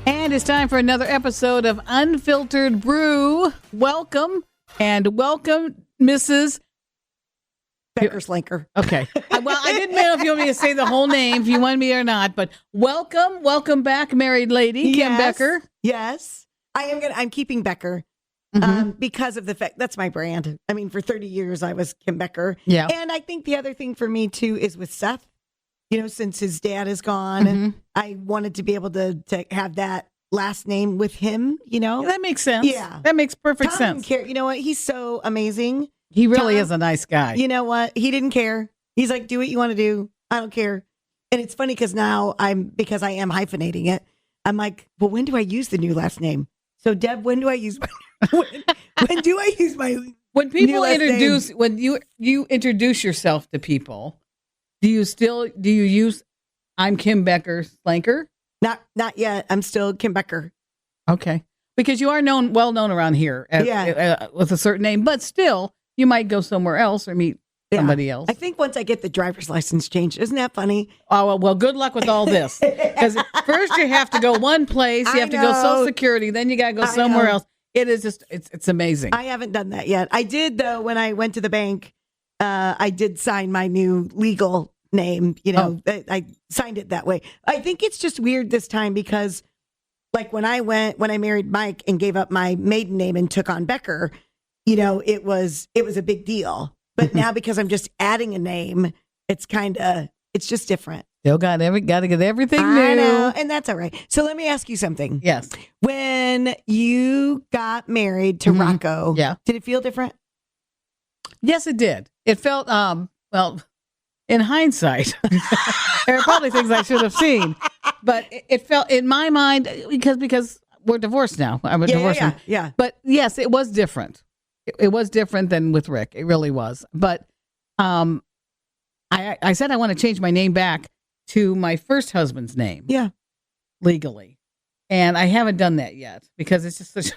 And it's time for another episode of Unfiltered Brew. Welcome, Mrs. Becker-Slinker. Okay. Well, I didn't know if you want me to say the whole name, if you want me or not, but welcome back, married lady, Kim Becker. Yes. I'm keeping Becker because of the fact that's my brand. I mean, for 30 years, I was Kim Becker. Yeah. And I think the other thing for me, too, is with Seth. You know, since his dad is gone, I wanted to be able to have that last name with him, you know? That makes sense. Yeah. That makes perfect Tom sense. didn't care. You know what? He's so amazing. He really is a nice guy. You know what? He didn't care. He's like, do what you want to do. I don't care. And it's funny because now because I am hyphenating it, I'm like, well, when do I use the new last name? So Deb, when do I use when do I use my when people introduce when you introduce yourself to people, do you use I'm Kim Becker-Slinker? Not yet. I'm still Kim Becker. Okay. Because you are well known around here with a certain name, but still you might go somewhere else or meet somebody else. I think once I get the driver's license changed, isn't that funny? Oh, well, good luck with all this. Because first you have to go one place, you have to go Social Security, then you got to go somewhere else. It is just, it's amazing. I haven't done that yet. I did, though, when I went to the bank, I did sign my new legal name. You know, I signed it that way. I think it's just weird this time because, like, when I married Mike and gave up my maiden name and took on Becker, you know, it was a big deal. But now because I'm just adding a name, it's just different. Still got to get everything new. I know, and that's all right. So let me ask you something. Yes. When you got married to Rocco, did it feel different? Yes, it did. It felt, well, in hindsight, there are probably things I should have seen, but it felt in my mind because we're divorced now. I'm divorced. Yeah. But yes, it was different. It was different than with Rick. It really was. But I said I want to change my name back to my first husband's name. Yeah. Legally. And I haven't done that yet because it's just such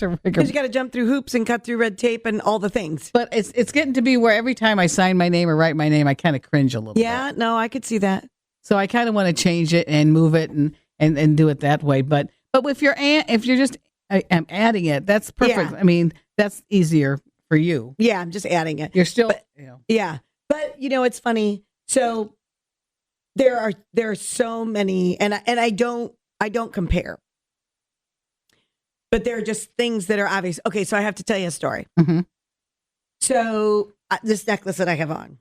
a rigor. Because you got to jump through hoops and cut through red tape and all the things. But it's getting to be where every time I sign my name or write my name, I kind of cringe a little bit. Yeah, no, I could see that. So I kind of want to change it and move it and do it that way. But if you're just adding it, that's perfect. Yeah. I mean, that's easier for you. Yeah, I'm just adding it. You're still, yeah. But you know, it's funny. So there are so many, and I don't compare. But there are just things that are obvious. Okay, so I have to tell you a story. Mm-hmm. So this necklace that I have on.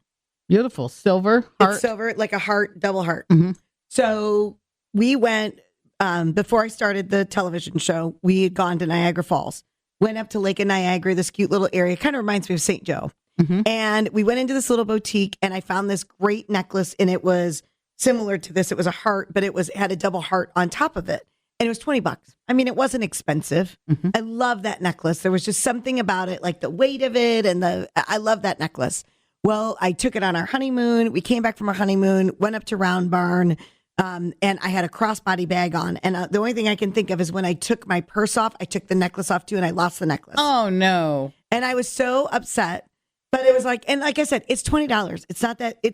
Beautiful. Silver heart. It's silver, like a heart, double heart. Mm-hmm. So we went, before I started the television show, we had gone to Niagara Falls. Went up to Lake of Niagara, this cute little area. Kind of reminds me of St. Joe. Mm-hmm. And we went into this little boutique and I found this great necklace and it was similar to this. It was a heart, but it had a double heart on top of it. And it was $20. I mean, it wasn't expensive. Mm-hmm. I love that necklace. There was just something about it, like the weight of it. And I love that necklace. Well, I took it on our honeymoon. We came back from our honeymoon, went up to Round Barn, and I had a crossbody bag on. And the only thing I can think of is when I took my purse off, I took the necklace off too, and I lost the necklace. Oh, no. And I was so upset. But it was like, and like I said, it's $20. It's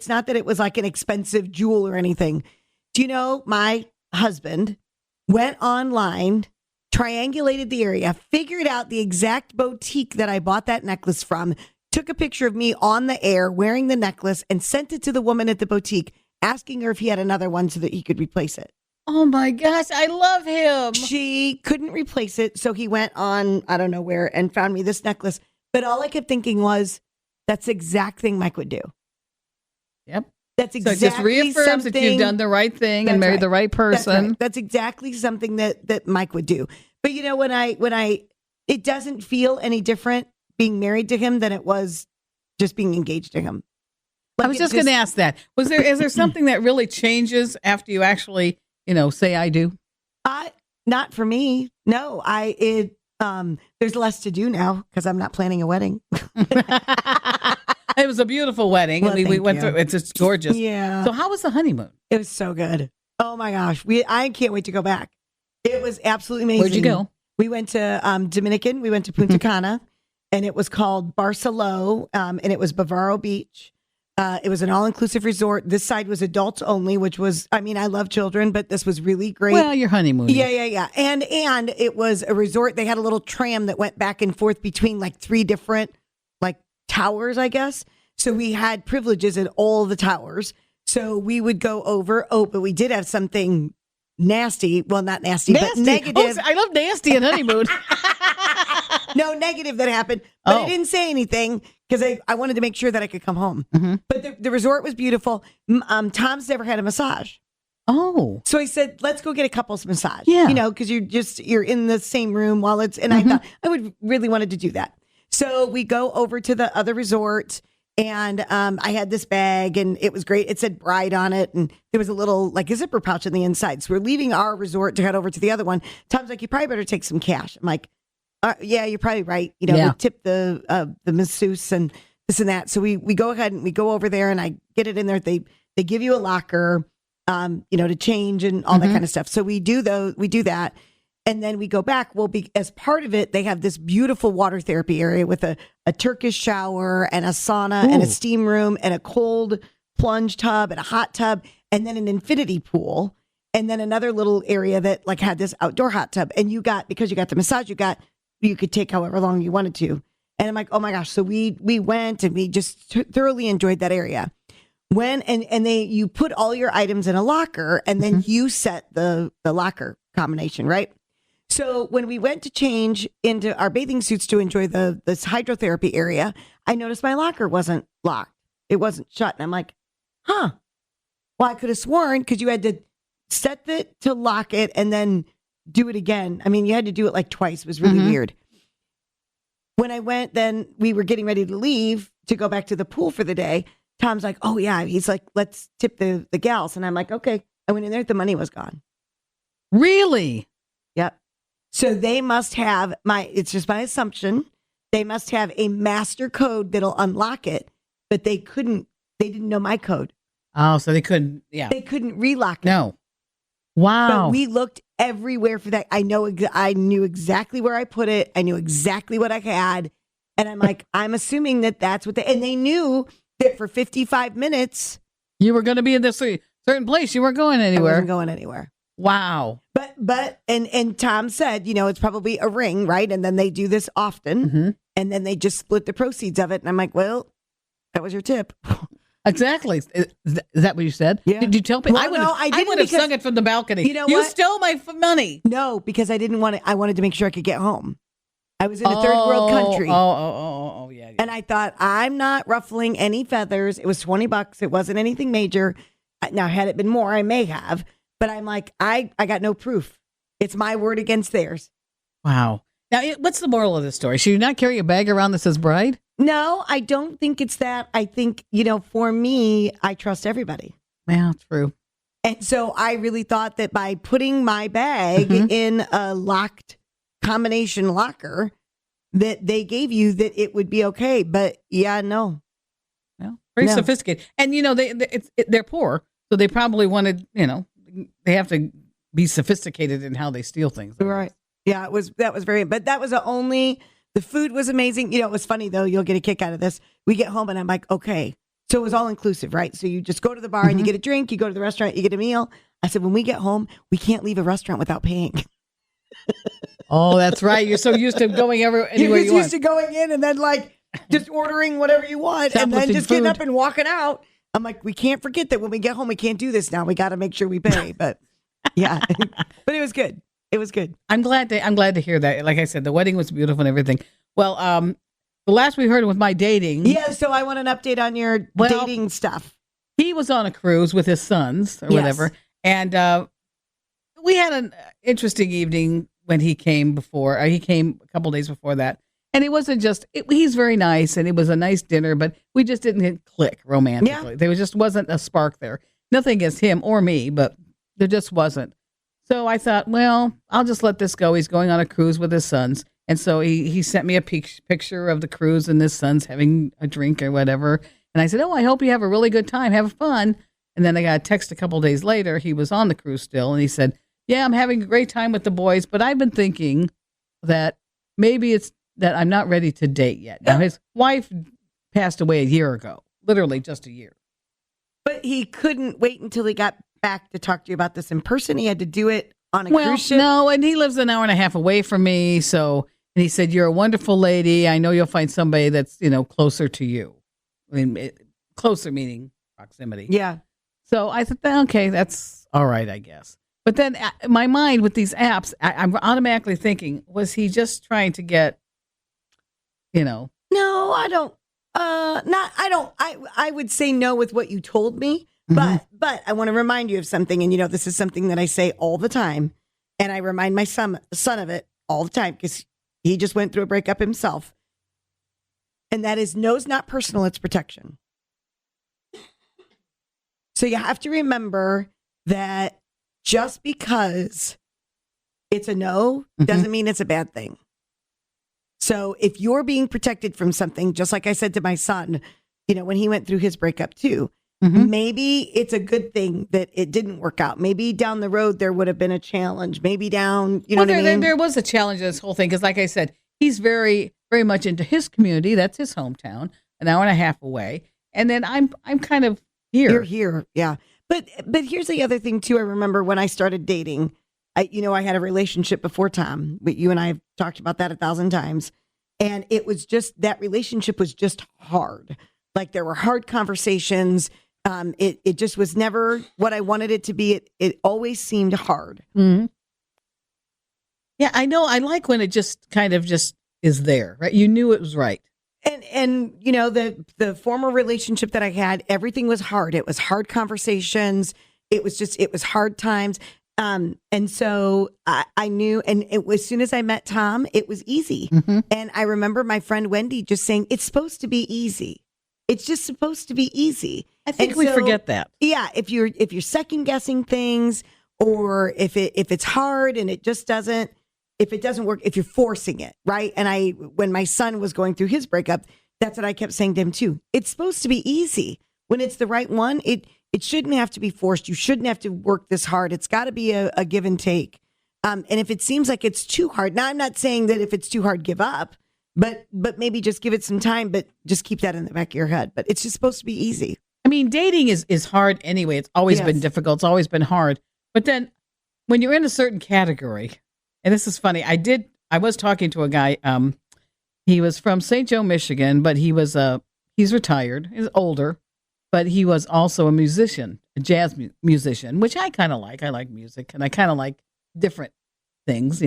not that it was like an expensive jewel or anything. Do you know, my husband went online, triangulated the area, figured out the exact boutique that I bought that necklace from, took a picture of me on the air wearing the necklace and sent it to the woman at the boutique, asking her if he had another one so that he could replace it. Oh my gosh, I love him. She couldn't replace it. So he went on, I don't know where, and found me this necklace. But all I kept thinking was, that's the exact thing Mike would do. Yep. That's exactly so it just reaffirms that you've done the right thing and married the right person. That's exactly something that Mike would do. But you know, when it doesn't feel any different being married to him than it was just being engaged to him. Like I was just going to ask that. Is there something that really changes after you actually, say I do? Not for me. No, there's less to do now because I'm not planning a wedding. It was a beautiful wedding. Well, we went through. It's just gorgeous. Yeah. So how was the honeymoon? It was so good. Oh my gosh. I can't wait to go back. It was absolutely amazing. Where'd you go? We went to Dominican. We went to Punta Cana, and it was called Barceló, and it was Bavaro Beach. It was an all-inclusive resort. This side was adults only, which was, I mean, I love children, but this was really great. Well, your honeymoon. Yeah. And it was a resort. They had a little tram that went back and forth between like 3 different like towers, I guess. So we had privileges at all the towers. So we would go over. Oh, but we did have something nasty. Well, not nasty, but negative. Oh, I love nasty and honeymoon. No, negative that happened. But I didn't say anything because I wanted to make sure that I could come home. Mm-hmm. But the resort was beautiful. Tom's never had a massage. Oh. So I said, let's go get a couple's massage. Yeah. You know, because you're in the same room while it's, and I thought I would really wanted to do that. So we go over to the other resort. And I had this bag and it was great. It said bride on it. And there was a little like a zipper pouch on the inside. So we're leaving our resort to head over to the other one. Tom's like, you probably better take some cash. I'm like, yeah, you're probably right. You know, we tip the masseuse and this and that. So we go ahead and we go over there and I get it in there. They give you a locker, to change and all that kind of stuff. So we do that. And then we go back. Well, as part of it, they have this beautiful water therapy area with a Turkish shower and a sauna and a steam room and a cold plunge tub and a hot tub and then an infinity pool and then another little area that like had this outdoor hot tub. And because you got the massage, you could take however long you wanted to. And I'm like, oh my gosh. So we went and we just thoroughly enjoyed that area. You put all your items in a locker and then you set the locker combination, right? So when we went to change into our bathing suits to enjoy this hydrotherapy area, I noticed my locker wasn't locked. It wasn't shut. And I'm like, well, I could have sworn because you had to set it to lock it and then do it again. I mean, you had to do it like twice. It was really weird. When I went, then we were getting ready to leave to go back to the pool for the day. Tom's like, oh yeah. He's like, let's tip the gals. And I'm like, okay. I went in there. The money was gone. Really? Yep. So they must have it's just my assumption. They must have a master code that'll unlock it, but they didn't know my code. Oh, so they couldn't, They couldn't relock it. No. Wow. But we looked everywhere for that. I knew exactly where I put it. I knew exactly what I had. And I'm like, I'm assuming that's what and they knew that for 55 minutes. You were going to be in this certain place. You weren't going anywhere. I wasn't going anywhere. Wow. But Tom said, it's probably a ring, right? And then they do this often and then they just split the proceeds of it. And I'm like, well, that was your tip. Exactly. Is that what you said? Yeah. Did you tell people? Well, I would have sung it from the balcony. You know what? Stole my money. No, because I didn't want to. I wanted to make sure I could get home. I was in a third world country. Yeah. And I thought, I'm not ruffling any feathers. It was $20. It wasn't anything major. Now, had it been more, I may have. But I'm like, I got no proof. It's my word against theirs. Wow. Now, what's the moral of this story? Should you not carry a bag around that says bride? No, I don't think it's that. I think, for me, I trust everybody. Yeah, true. And so I really thought that by putting my bag in a locked combination locker that they gave you that it would be okay. But no. Well, very sophisticated. And, they're poor. So they probably wanted, they have to be sophisticated in how they steal things. Right. Yeah, that was but that was the food was amazing. It was funny though. You'll get a kick out of this. We get home and I'm like, okay. So it was all inclusive, right? So you just go to the bar and you get a drink, you go to the restaurant, you get a meal. I said, when we get home, we can't leave a restaurant without paying. Oh, that's right. You're so used to going anywhere You're you want. used to going in and then like just ordering whatever you want and then just getting up and walking out. I'm like, we can't forget that when we get home, we can't do this now. We got to make sure we pay. But yeah, but it was good. It was good. I'm glad to hear that. Like I said, the wedding was beautiful and everything. Well, the last we heard was my dating. Yeah. So I want an update on your dating stuff. He was on a cruise with his sons or whatever. And we had an interesting evening when he came before. He came a couple days before that. And it wasn't he's very nice and it was a nice dinner, but we just didn't click romantically. Yeah. There just wasn't a spark there. Nothing against him or me, but there just wasn't. So I thought, well, I'll just let this go. He's going on a cruise with his sons. And so he sent me a picture of the cruise and his sons having a drink or whatever. And I said, oh, I hope you have a really good time. Have fun. And then I got a text a couple days later. He was on the cruise still. And he said, yeah, I'm having a great time with the boys, but I've been thinking that maybe it's that I'm not ready to date yet. Now, his wife passed away a year ago. literally just a year. But he couldn't wait until he got back to talk to you about this in person. He had to do it on a cruise ship. No, and he lives an hour and a half away from me. So, and he said, "You're a wonderful lady. I know you'll find somebody that's, closer to you." I mean, closer meaning proximity. Yeah. So I thought, okay, that's all right, I guess. But then my mind with these apps, I'm automatically thinking, was he just trying to get, No, I don't. I would say no with what you told me, but I want to remind you of something. And, this is something that I say all the time. And I remind my son of it all the time because he just went through a breakup himself. And that is, no's not personal, it's protection. So you have to remember that just because it's a no doesn't mean it's a bad thing. So if you're being protected from something, just like I said to my son, when he went through his breakup too, maybe it's a good thing that it didn't work out. Maybe down the road there would have been a challenge. Maybe down, what I mean? There was a challenge in this whole thing because, like I said, he's very, very much into his community. That's his hometown, an hour and a half away. And then I'm kind of here. You're here, yeah. But here's the other thing too. I remember when I started dating. I had a relationship before Tom, but you and I have talked about that 1,000 times. And it was just, that relationship was just hard. Like there were hard conversations. It just was never what I wanted it to be. It always seemed hard. Mm-hmm. Yeah, I know. I like when it just kind of just is there, right? You knew it was right. And the former relationship that I had, everything was hard. It was hard conversations. It was hard times. And so I knew, and as soon as I met Tom, it was easy. And I remember my friend Wendy just saying, it's supposed to be easy. It's just supposed to be easy. I think we forget that. Yeah. If you're second guessing things, or if it's hard and it doesn't work, if you're forcing it, right? And when my son was going through his breakup, that's what I kept saying to him too. It's supposed to be easy. When it's the right one, it shouldn't have to be forced. You shouldn't have to work this hard. It's got to be a give and take. And if it seems like it's too hard, now I'm not saying that if it's too hard, give up, but maybe just give it some time, but just keep that in the back of your head. But it's just supposed to be easy. I mean, dating is hard anyway. It's always been difficult. It's always been hard. But then when you're in a certain category, and this is funny, I was talking to a guy, he was from St. Joe, Michigan, but he's retired, he's older. But he was also a musician, a jazz musician, which I kind of like. I like music, and I kind of like different things,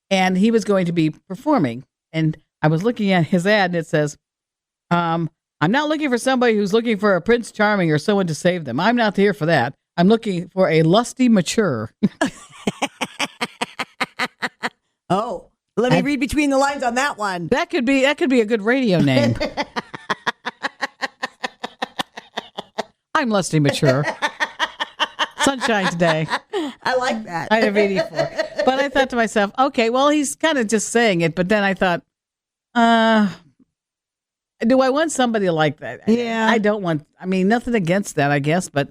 And he was going to be performing, and I was looking at his ad, and it says, I'm not looking for somebody who's looking for a Prince Charming or someone to save them. I'm not here for that. I'm looking for a lusty mature. Oh, let me read between the lines on that one. That could be a good radio name. I'm lusty mature. Sunshine today. I like that. I have 84. But I thought to myself, okay, well, he's kind of just saying it. But then I thought, do I want somebody like that? Yeah. I don't want, nothing against that, I guess. But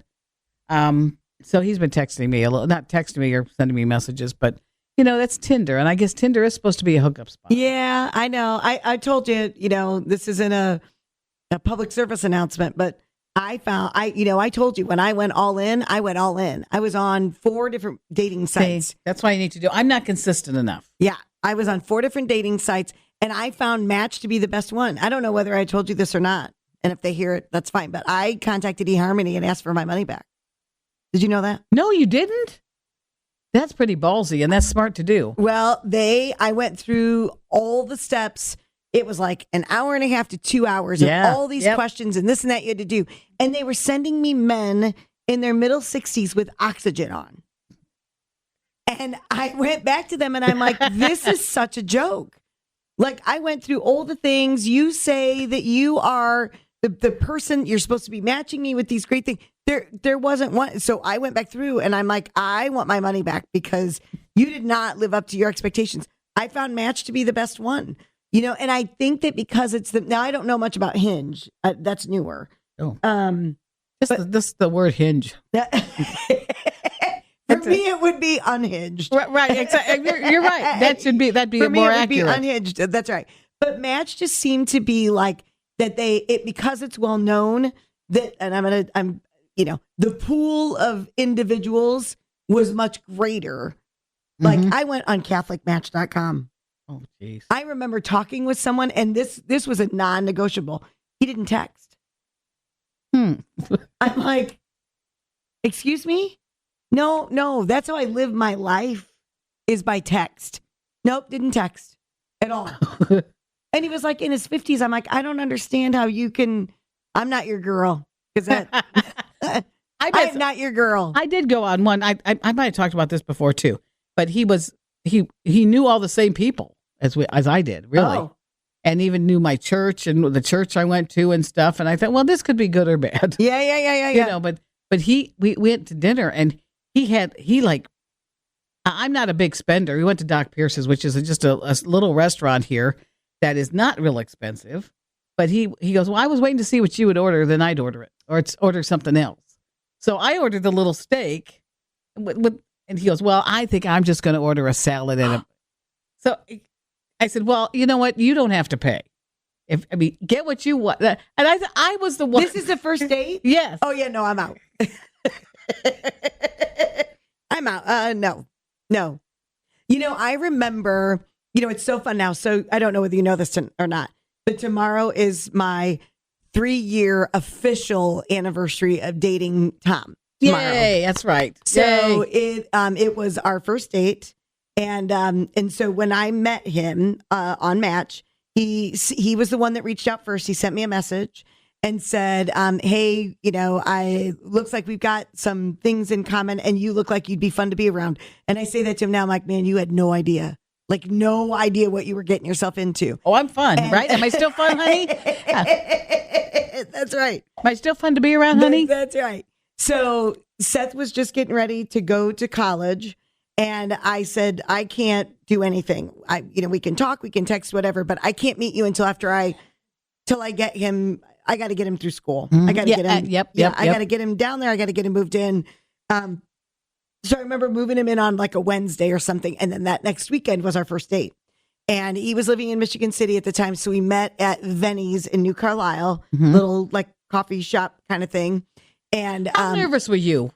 so he's been texting me not texting me or sending me messages, but that's Tinder. And I guess Tinder is supposed to be a hookup spot. Yeah, I know. I told you, this isn't a public service announcement, but I told you when I went all in, I went all in. I was on 4 different dating sites. See, that's what I need to do. I'm not consistent enough. Yeah. I was on 4 different dating sites, and I found Match to be the best one. I don't know whether I told you this or not. And if they hear it, that's fine. But I contacted eHarmony and asked for my money back. Did you know that? No, you didn't? That's pretty ballsy, and that's smart to do. Well, I went through all the steps. It was like an hour and a half to 2 hours of all these questions and this and that you had to do. And they were sending me men in their middle 60s with oxygen on. And I went back to them and I'm like, this is such a joke. Like, I went through all the things. You say that you are the person, you're supposed to be matching me with these great things. There wasn't one. So I went back through and I'm like, I want my money back because you did not live up to your expectations. I found Match to be the best one. And I think that because now I don't know much about Hinge. That's newer. Oh, this the word hinge. For me, it would be unhinged. Right, exactly. You're right. That'd be For more me, it would accurate. be unhinged. That's right. But Match just seemed to be like that because it's well known that, and the pool of individuals was much greater. Like I went on CatholicMatch.com. Oh, jeez. I remember talking with someone, and this was a non-negotiable. He didn't text. I'm like, excuse me? No, that's how I live my life, is by text. Nope, didn't text at all. And he was like in his 50s. I'm like, I don't understand how you can. I'm not your girl. Because I'm not your girl. I did go on one. I might have talked about this before too, but he knew all the same people as I did, really. Oh. And even knew my church and the church I went to and stuff. And I thought, well, this could be good or bad. Yeah. You know, but we went to dinner and I'm not a big spender. We went to Doc Pierce's, which is just a little restaurant here that is not real expensive. But he goes, well, I was waiting to see what you would order, then I'd order it, or order something else. So I ordered the little steak, and he goes, well, I think I'm just going to order a salad and a. So I said, well, you know what? You don't have to pay. Get what you want. And I was the one. This is the first date? Yes. Oh yeah, no, I'm out. I'm out. No. You know, I remember. You know, it's so fun now. So I don't know whether you know this or not. But tomorrow is my 3-year official anniversary of dating Tom. Tomorrow. Yay, that's right. So it was our first date, and so when I met him on Match, he was the one that reached out first. He sent me a message and said, "Hey, I looks like we've got some things in common, and you look like you'd be fun to be around." And I say that to him now. I'm like, "Man, you had no idea." Like, no idea what you were getting yourself into. Oh, I'm fun, right? Am I still fun, honey? That's right. Am I still fun to be around, honey? That's right. So Seth was just getting ready to go to college. And I said, I can't do anything. We can talk, we can text, whatever, but I can't meet you until I get him. I got to get him through school. Mm-hmm. I got to get him. I got to Yep. get him down there. I got to get him moved in. So I remember moving him in on like a Wednesday or something. And then that next weekend was our first date. And he was living in Michigan City at the time. So we met at Venny's in New Carlisle, little like coffee shop kind of thing. And how nervous were you?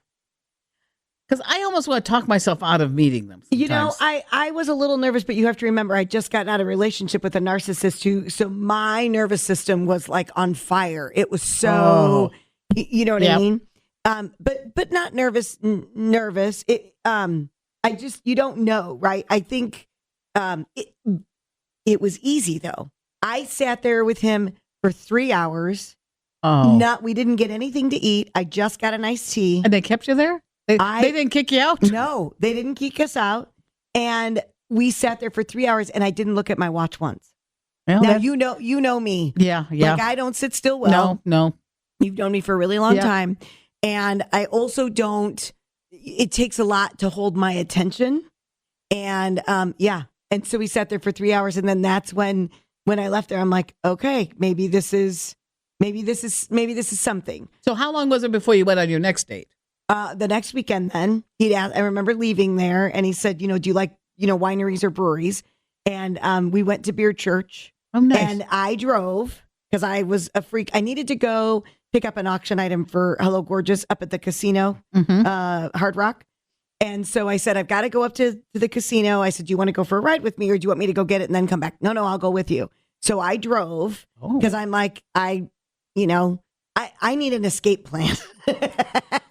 Because I almost want to talk myself out of meeting them sometimes. I was a little nervous, but you have to remember, I just got out of a relationship with a narcissist who, so my nervous system was like on fire. It was so, you know what I mean? But not nervous. It, you don't know, right? I think, it was easy though. I sat there with him for 3 hours. We didn't get anything to eat. I just got an iced tea. And they kept you there? They didn't kick you out? No, they didn't kick us out. And we sat there for 3 hours and I didn't look at my watch once. Well, now, you know me. Yeah. Like I don't sit still well. No. You've known me for a really long time. And I also don't, it takes a lot to hold my attention. And and so we sat there for 3 hours. And then that's when I left there, I'm like, okay, maybe this is something. So how long was it before you went on your next date? The next weekend then, I remember leaving there and he said, do you like, wineries or breweries? And we went to Beer Church. Oh, nice. And I drove because I was a freak. I needed to go pick up an auction item for Hello Gorgeous up at the casino, Hard Rock. And so I said, I've got to go up to the casino. I said, do you want to go for a ride with me or do you want me to go get it and then come back? No, I'll go with you. So I drove because I'm like, I need an escape plan.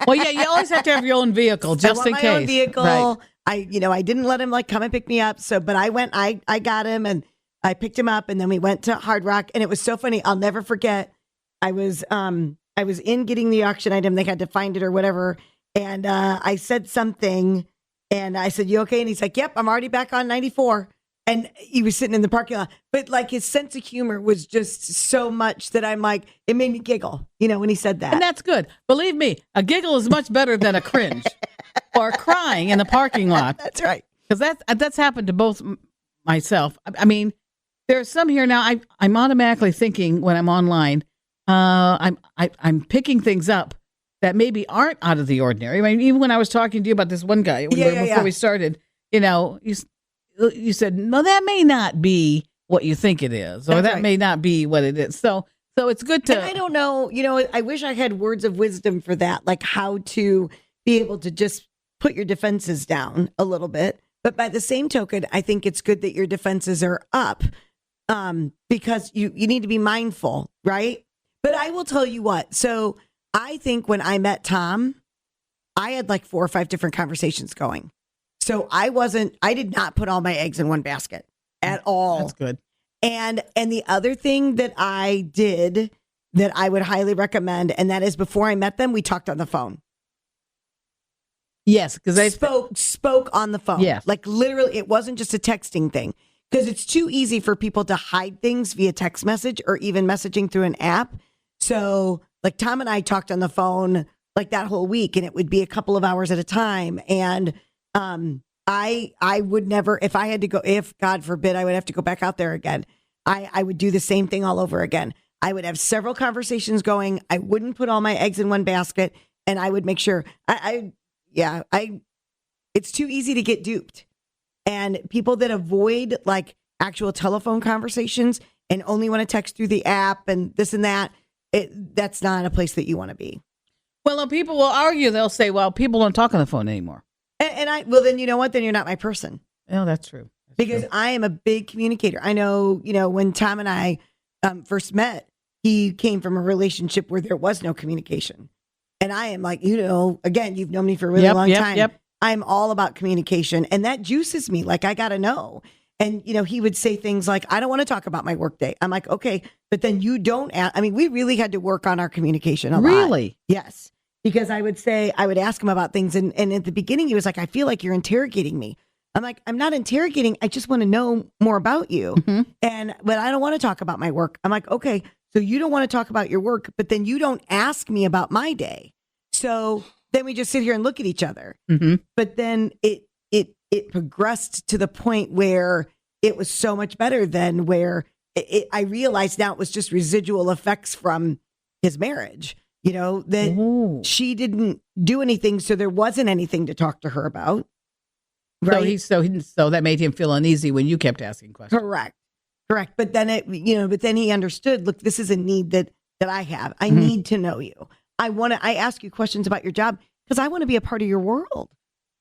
Well, yeah, you always have to have your own vehicle just in case. My own vehicle. Right. I didn't let him come and pick me up. So, but I went, I got him and I picked him up and then we went to Hard Rock and it was so funny. I'll never forget. I was in getting the auction item. They had to find it or whatever. And I said something and I said, you okay? And he's like, yep, I'm already back on 94. And he was sitting in the parking lot. But like his sense of humor was just so much that I'm like, it made me giggle, when he said that. And that's good. Believe me, a giggle is much better than a cringe or crying in the parking lot. That's right. Because that's happened to both myself. I mean, there are some here now. I'm automatically thinking when I'm online, I'm picking things up that maybe aren't out of the ordinary. I mean, even when I was talking to you about this one guy before we started, you said, no, that may not be what you think it is, or that may not be what it is. So So it's good to. And I don't know, I wish I had words of wisdom for that, like how to be able to just put your defenses down a little bit. But by the same token, I think it's good that your defenses are up, because you need to be mindful, right? But I will tell you what. So I think when I met Tom, I had like 4 or 5 different conversations going. So I did not put all my eggs in one basket at all. That's good. And the other thing that I did that I would highly recommend, and that is before I met them, we talked on the phone. Yes, because they spoke on the phone. Yes. Like literally, it wasn't just a texting thing, because it's too easy for people to hide things via text message or even messaging through an app. So like Tom and I talked on the phone like that whole week, and it would be a couple of hours at a time. And I would never, if I had to go, if God forbid, I would have to go back out there again, I would do the same thing all over again. I would have several conversations going. I wouldn't put all my eggs in one basket, and I would make sure it's too easy to get duped. And people that avoid like actual telephone conversations and only want to text through the app and this and that, that's not a place that you want to be. Well, people will argue. They'll say, well, people don't talk on the phone anymore. Well, then you know what? Then you're not my person. Oh, that's true. Because I am a big communicator. I know, when Tom and I first met, he came from a relationship where there was no communication. And I am like, again, you've known me for a really long time. Yep. I'm all about communication, and that juices me. Like, I got to know. And, he would say things like, I don't want to talk about my work day. I'm like, okay, but then you don't ask. I mean, we really had to work on our communication a lot. Really? Yes. Because I would ask him about things. And at the beginning, he was like, I feel like you're interrogating me. I'm like, I'm not interrogating. I just want to know more about you. Mm-hmm. But I don't want to talk about my work. I'm like, okay, so you don't want to talk about your work, but then you don't ask me about my day. So then we just sit here and look at each other. Mm-hmm. But then it progressed to the point where it was so much better than where I realized now it was just residual effects from his marriage. That Ooh. she didn't do anything, so there wasn't anything to talk to her about. Right? So that made him feel uneasy when you kept asking questions. Correct. But then but then he understood. Look, this is a need that I have. I need to know you. I ask you questions about your job because I want to be a part of your world,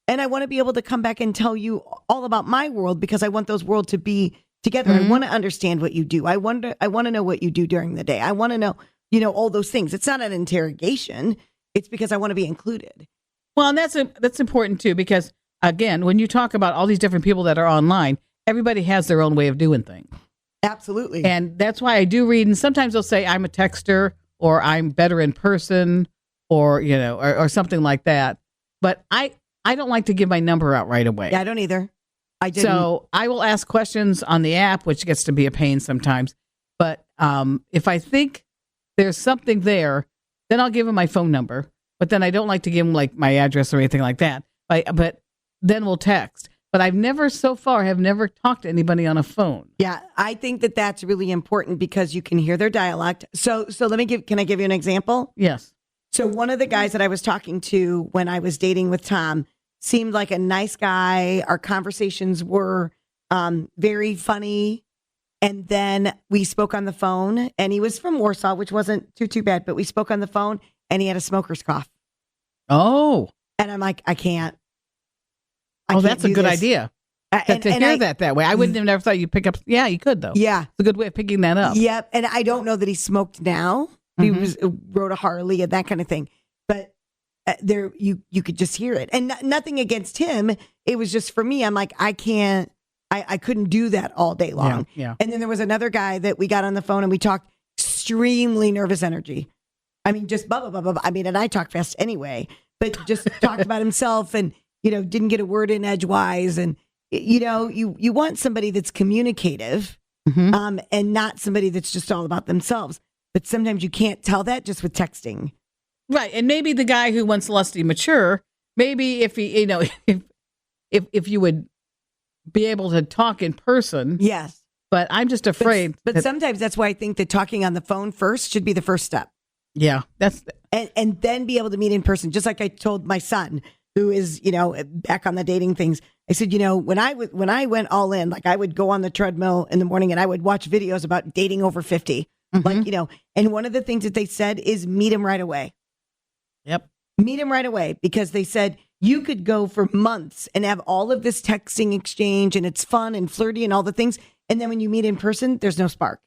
and I want to be able to come back and tell you all about my world because I want those worlds to be together. I want to understand what you do. I want to know what you do during the day. I want to know. All those things. It's not an interrogation. It's because I want to be included. Well, and that's important too, because again, when you talk about all these different people that are online, everybody has their own way of doing things. Absolutely. And that's why I do read. And sometimes they'll say I'm a texter or I'm better in person or, or something like that. But I don't like to give my number out right away. Yeah, I don't either. I didn't. So I will ask questions on the app, which gets to be a pain sometimes. But if I think there's something there, then I'll give him my phone number. But then I don't like to give him like my address or anything like that. But then we'll text. But I've never talked to anybody on a phone. Yeah, I think that that's really important because you can hear their dialect. So can I give you an example? Yes. So one of the guys that I was talking to when I was dating with Tom seemed like a nice guy. Our conversations were very funny. And then we spoke on the phone, and he was from Warsaw, which wasn't too bad, but we spoke on the phone and he had a smoker's cough. Oh. And I'm like, I can't. That's a good idea. To hear that way. I wouldn't have never thought you'd pick up. Yeah, you could though. Yeah. It's a good way of picking that up. Yep. And I don't know that he smoked now. He rode a Harley and that kind of thing. But there, you could just hear it. And nothing against him. It was just for me, I'm like, I can't. I couldn't do that all day long. Yeah. And then there was another guy that we got on the phone and we talked extremely nervous energy. I mean, just blah, blah, blah, blah, blah. I mean, and I talk fast anyway, but just talked about himself and, didn't get a word in edgewise. And, you want somebody that's communicative and not somebody that's just all about themselves. But sometimes you can't tell that just with texting. Right. And maybe the guy who wants lusty mature, maybe if he, if you would be able to talk in person. Yes. But I'm just afraid. But sometimes that's why I think that talking on the phone first should be the first step. Yeah. And then be able to meet in person. Just like I told my son, who is, back on the dating things. I said, when I went all in, like I would go on the treadmill in the morning and I would watch videos about dating over 50. Like, and one of the things that they said is meet him right away. Yep. Meet him right away, because they said you could go for months and have all of this texting exchange and it's fun and flirty and all the things. And then when you meet in person, there's no spark.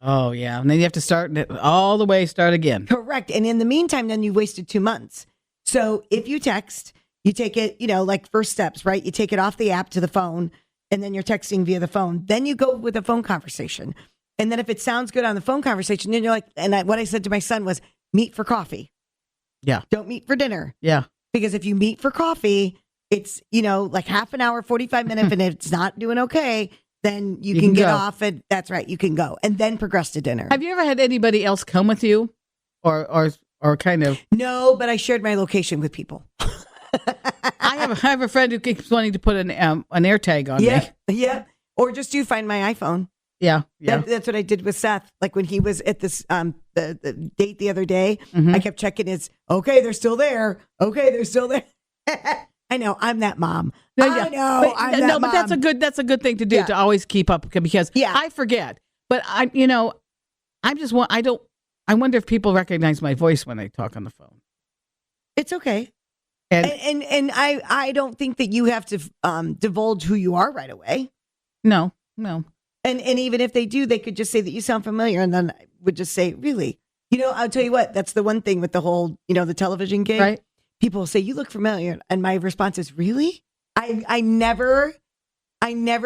Oh, yeah. And then you have to start again. Correct. And in the meantime, then you wasted 2 months. So if you text, you take it, like first steps, right? You take it off the app to the phone, and then you're texting via the phone. Then you go with a phone conversation. And then if it sounds good on the phone conversation, then you're like, what I said to my son was meet for coffee. Yeah. Don't meet for dinner. Yeah. Because if you meet for coffee, it's, like half an hour, 45 minutes, and if it's not doing okay, then you can get go off, and that's right, you can go and then progress to dinner. Have you ever had anybody else come with you, or kind of? No, but I shared my location with people. I have a friend who keeps wanting to put an AirTag on me. Yeah. Or just do find my iPhone. Yeah. That's what I did with Seth. Like when he was at this the date the other day, I kept checking his. Okay, they're still there. Okay, they're still there. I know, I'm that mom. I know, I'm that mom. But that's a good thing to do, to always keep up, because I forget. But I wonder if people recognize my voice when I talk on the phone. It's okay. And I don't think that you have to divulge who you are right away. No. And even if they do, they could just say that you sound familiar, and then I would just say, really? I'll tell you what, that's the one thing with the whole, the television gig. Right. People say, you look familiar. And my response is, really? I never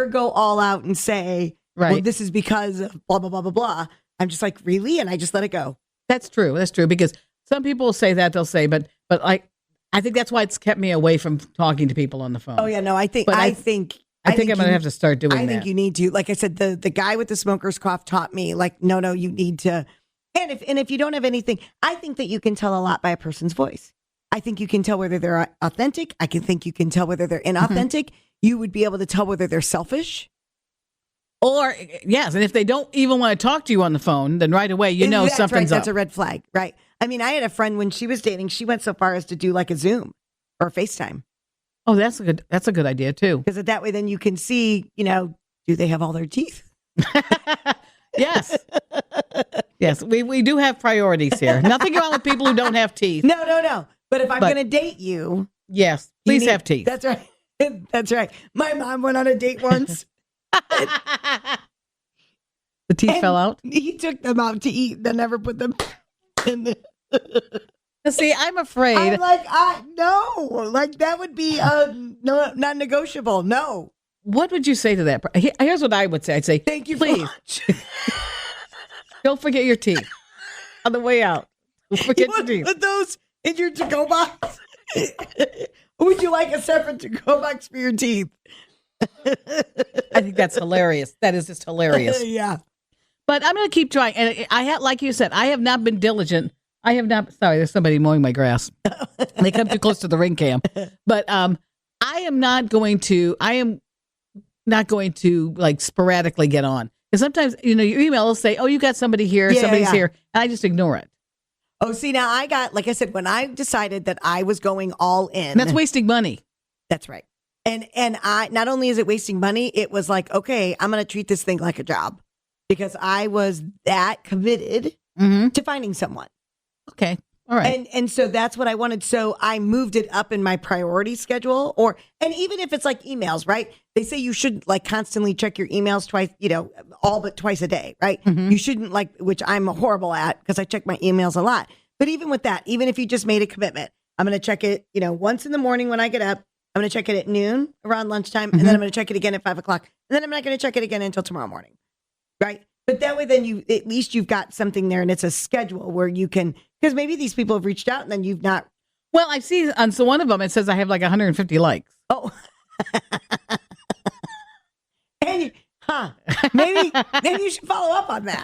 go all out and say, well, this is because of blah, blah, blah, blah, blah. I'm just like, really? And I just let it go. That's true. Because some people will say that, they'll say, but I think that's why it's kept me away from talking to people on the phone. Oh, yeah. No, I think I'm going to have to start doing that. I think you need to. Like I said, the guy with the smoker's cough taught me, like, no, you need to. And if you don't have anything, I think that you can tell a lot by a person's voice. I think you can tell whether they're authentic. I think you can tell whether they're inauthentic. You would be able to tell whether they're selfish. Or, yes, and if they don't even want to talk to you on the phone, then right away, that's something's right. up. That's a red flag, right? I mean, I had a friend when she was dating, she went so far as to do like a Zoom or a FaceTime. Oh, that's a good idea too. Because that way then you can see, do they have all their teeth? Yes. Yes, we do have priorities here. Nothing wrong with people who don't have teeth. No. But if I'm going to date you. Yes, please have teeth. That's right. That's right. My mom went on a date once. The teeth fell out? He took them out to eat, then never put them in the... See, I'm afraid. I'm like, no. Like, that would be not negotiable. No. What would you say to that? Here's what I would say. I'd say, thank you, please. Don't forget your teeth on the way out. Don't forget your teeth. Put those in your to-go box. Would you like a separate to-go box for your teeth? I think that's hilarious. That is just hilarious. Yeah. But I'm going to keep trying. And like you said, I have not been diligent. Sorry, there's somebody mowing my grass. They come too close to the ring cam. But I am not going to like sporadically get on. Because sometimes, your email will say, oh, you got somebody here, somebody's here. And I just ignore it. Oh, see, now I got, like I said, when I decided that I was going all in. And that's wasting money. That's right. And I, not only is it wasting money, it was like, okay, I'm going to treat this thing like a job. Because I was that committed to finding someone. Okay. All right. And so that's what I wanted. So I moved it up in my priority schedule, and even if it's like emails, right? They say you should like constantly check your emails twice, all but twice a day, right? Mm-hmm. You shouldn't which I'm horrible at because I check my emails a lot. But even with that, even if you just made a commitment, I'm going to check it, once in the morning when I get up, I'm going to check it at noon around lunchtime. And then I'm going to check it again at 5 o'clock. And then I'm not going to check it again until tomorrow morning. Right. But that way, then at least you've got something there and it's a schedule where you can, because maybe these people have reached out and then you've not. Well, I see on one of them, it says I have like 150 likes. Oh, maybe you should follow up on that.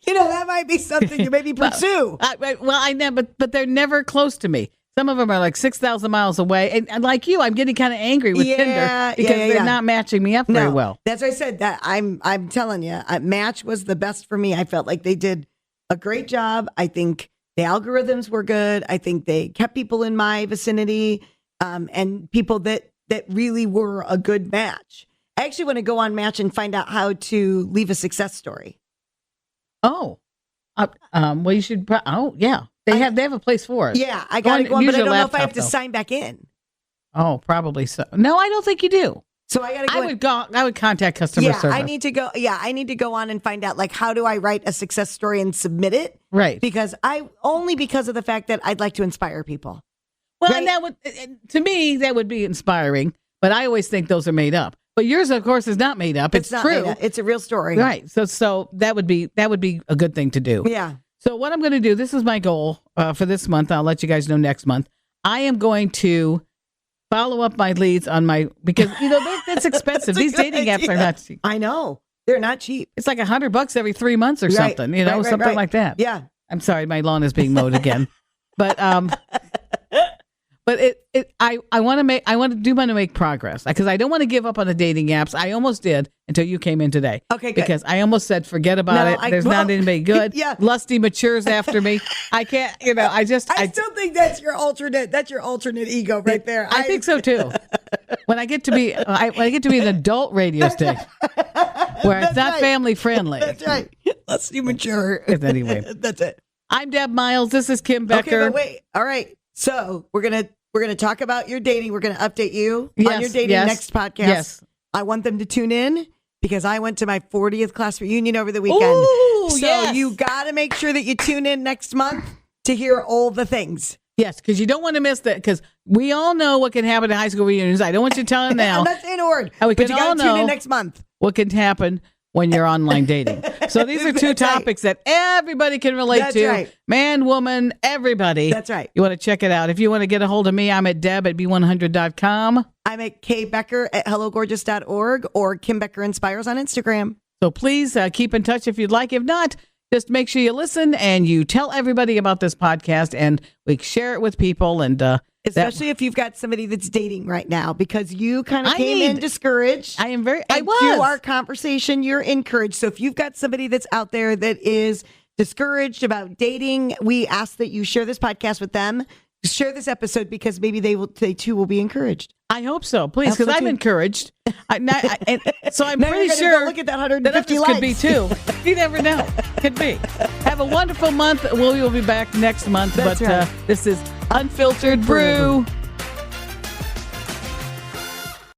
That might be something to maybe pursue. Well, I know, but they're never close to me. Some of them are like 6,000 miles away. And like you, I'm getting kind of angry with Tinder because they're not matching me up very well. That's why I said that. I'm telling you, Match was the best for me. I felt like they did a great job. I think the algorithms were good. I think they kept people in my vicinity and people that really were a good match. I actually want to go on Match and find out how to leave a success story. Oh, well, you should. Yeah, they have a place for it. Yeah, I got to go on, but I don't know if I have to though. sign back in. Oh, probably so. No, I don't think you do. So I got to go. I would contact customer service. I need to go. Yeah, I need to go on and find out how do I write a success story and submit it? Right. Because because of the fact that I'd like to inspire people. Well, right? And that would, to me, that would be inspiring. But I always think those are made up. But yours, of course, is not made up. It's not true. Made up. It's a real story. Right. So that would be a good thing to do. Yeah. So what I'm going to do, this is my goal for this month. I'll let you guys know next month. I am going to follow up my leads on because that's expensive. These dating apps are not cheap. I know. They're not cheap. It's like $100 every 3 months or something, something like that. Yeah. I'm sorry, my lawn is being mowed again. But I want to make progress because I don't want to give up on the dating apps. I almost did until you came in today. Okay, good. Because I almost said forget about it. There's not anybody good. Yeah. Lusty matures after me. I can't. I still think that's your alternate. That's your alternate ego right there. I think so too. When I get to be an adult radio station where it's not family friendly. That's right. Lusty mature. Anyway, that's it. I'm Deb Miles. This is Kim Becker. Okay, but wait. All right. So we're gonna talk about your dating. We're gonna update you on your dating next podcast. Yes. I want them to tune in because I went to my 40th class reunion over the weekend. Ooh, so you got to make sure that you tune in next month to hear all the things. Yes, because you don't want to miss that. Because we all know what can happen at high school reunions. I don't want you to tell them now. I'm not saying a word. But you got to tune in next month. What can happen when you're online dating? So these are two topics that everybody can relate to. Right. Man, woman, everybody. That's right. You want to check it out. If you want to get a hold of me, I'm at deb@b100.com. I'm at kbecker@hellogorgeous.org or Kim Becker Inspires on Instagram. So please keep in touch if you'd like. If not, just make sure you listen and you tell everybody about this podcast and we share it with people. And especially if you've got somebody that's dating right now, because you kind of came in discouraged. I was. Through our conversation, you're encouraged. So if you've got somebody that's out there that is discouraged about dating, we ask that you share this podcast with them. Share this episode because maybe they too will be encouraged. I hope so, please, because I'm encouraged. So I'm pretty sure look at that 150 likes. Could be too. You never know. Could be. Have a wonderful month. We will be back next month. That's right. This is Unfiltered Brew.